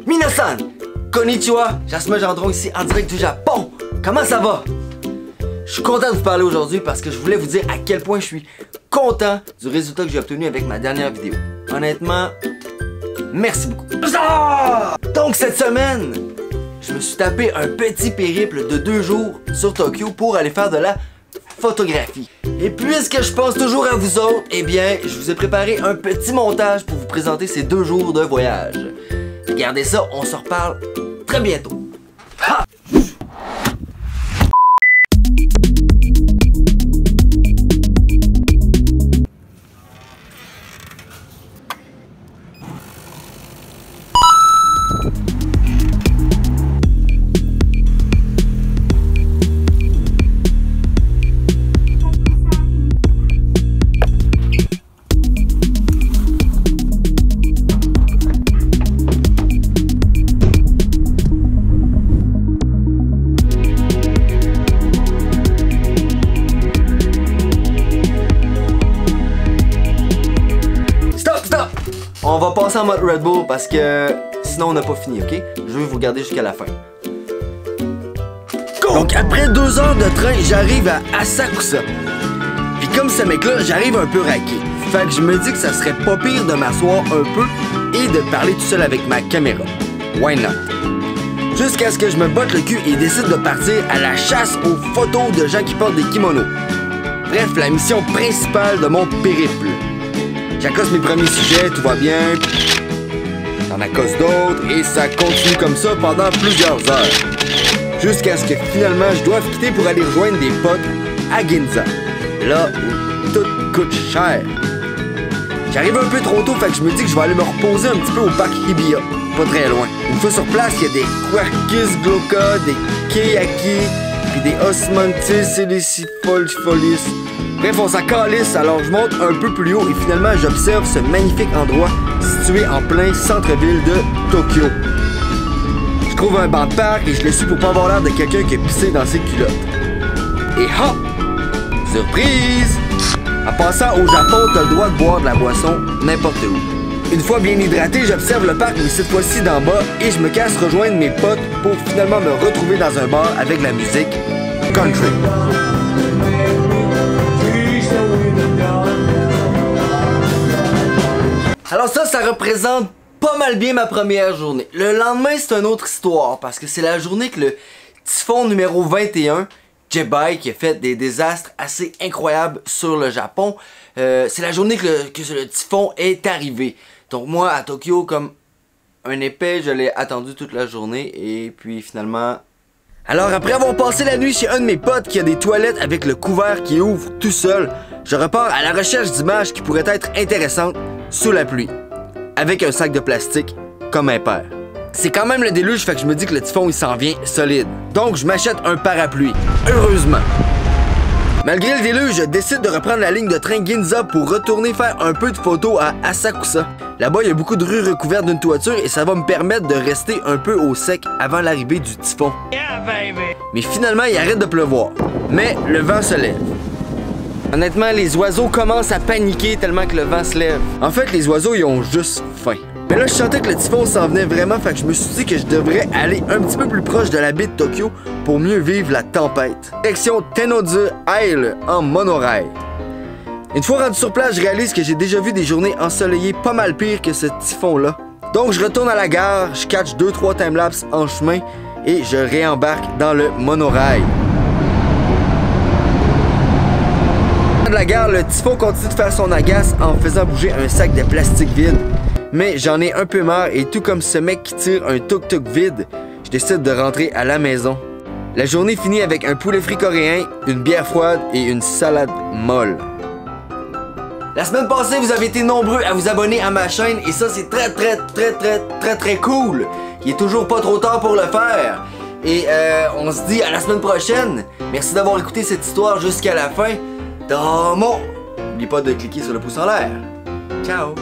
Minasan! Konnichiwa! Jasmin Gendron ici en direct du Japon! Comment ça va? Je suis content de vous parler aujourd'hui parce que je voulais vous dire à quel point je suis content du résultat que j'ai obtenu avec ma dernière vidéo. Honnêtement, merci beaucoup. Donc cette semaine, je me suis tapé un petit périple de 2 jours sur Tokyo pour aller faire de la photographie. Et puisque je pense toujours à vous autres, eh bien, je vous ai préparé un petit montage pour vous présenter ces 2 jours de voyage. Regardez ça, on se reparle très bientôt. Ha! On va passer en mode Red Bull parce que sinon on n'a pas fini, ok? Je vais vous regarder jusqu'à la fin. Go! Donc après 2 heures de train, j'arrive à Asakusa. Puis comme ce mec-là, j'arrive un peu raqué. Fait que je me dis que ça serait pas pire de m'asseoir un peu et de parler tout seul avec ma caméra. Why not? Jusqu'à ce que je me botte le cul et décide de partir à la chasse aux photos de gens qui portent des kimonos. Bref, la mission principale de mon périple. J'accoste mes premiers sujets, tout va bien. J'en accoste d'autres et ça continue comme ça pendant plusieurs heures. Jusqu'à ce que finalement je doive quitter pour aller rejoindre des potes à Ginza. Là où tout coûte cher. J'arrive un peu trop tôt, fait que je me dis que je vais aller me reposer un petit peu au parc Hibiya. Pas très loin. Une fois sur place, il y a des Quarkis Gloka, des Keyaki, puis des Osmantis et des Sifolfolis. Bref, on s'en calisse, alors je monte un peu plus haut et finalement j'observe ce magnifique endroit situé en plein centre-ville de Tokyo. Je trouve un banc de parc et je le suis pour pas avoir l'air de quelqu'un qui a pissé dans ses culottes. Et hop! Surprise! En passant au Japon, t'as le droit de boire de la boisson n'importe où. Une fois bien hydraté, j'observe le parc, mais cette fois-ci d'en bas, et je me casse rejoindre mes potes pour finalement me retrouver dans un bar avec la musique country. Alors ça représente pas mal bien ma première journée. Le lendemain, c'est une autre histoire parce que c'est la journée que le typhon numéro 21, Jebai, qui a fait des désastres assez incroyables sur le Japon. C'est la journée que le typhon est arrivé. Donc moi, à Tokyo, comme un épais, je l'ai attendu toute la journée et puis finalement... Alors après avoir passé la nuit chez un de mes potes qui a des toilettes avec le couvert qui ouvre tout seul, je repars à la recherche d'images qui pourraient être intéressantes sous la pluie, avec un sac de plastique comme un père. C'est quand même le déluge, fait que je me dis que le typhon il s'en vient solide. Donc je m'achète un parapluie, heureusement. Malgré le déluge, je décide de reprendre la ligne de train Ginza pour retourner faire un peu de photos à Asakusa. Là-bas, il y a beaucoup de rues recouvertes d'une toiture et ça va me permettre de rester un peu au sec avant l'arrivée du typhon. Yeah, baby. Mais finalement, il arrête de pleuvoir. Mais le vent se lève. Honnêtement, les oiseaux commencent à paniquer tellement que le vent se lève. En fait, les oiseaux, ils ont juste faim. Mais là, je sentais que le typhon s'en venait vraiment, fait que je me suis dit que je devrais aller un petit peu plus proche de la baie de Tokyo pour mieux vivre la tempête. Direction Tennozu Isle en monorail. Une fois rendu sur place, je réalise que j'ai déjà vu des journées ensoleillées pas mal pires que ce typhon-là. Donc, je retourne à la gare, je catch 2-3 timelapses en chemin et je réembarque dans le monorail. De la gare, le typhon continue de faire son agace en faisant bouger un sac de plastique vide. Mais j'en ai un peu marre et tout comme ce mec qui tire un tuk-tuk vide, je décide de rentrer à la maison. La journée finit avec un poulet frit coréen, une bière froide et une salade molle. La semaine passée, vous avez été nombreux à vous abonner à ma chaîne et ça c'est très cool. Il est toujours pas trop tard pour le faire. Et on se dit à la semaine prochaine. Merci d'avoir écouté cette histoire jusqu'à la fin. Domo! N'oublie pas de cliquer sur le pouce en l'air. Ciao!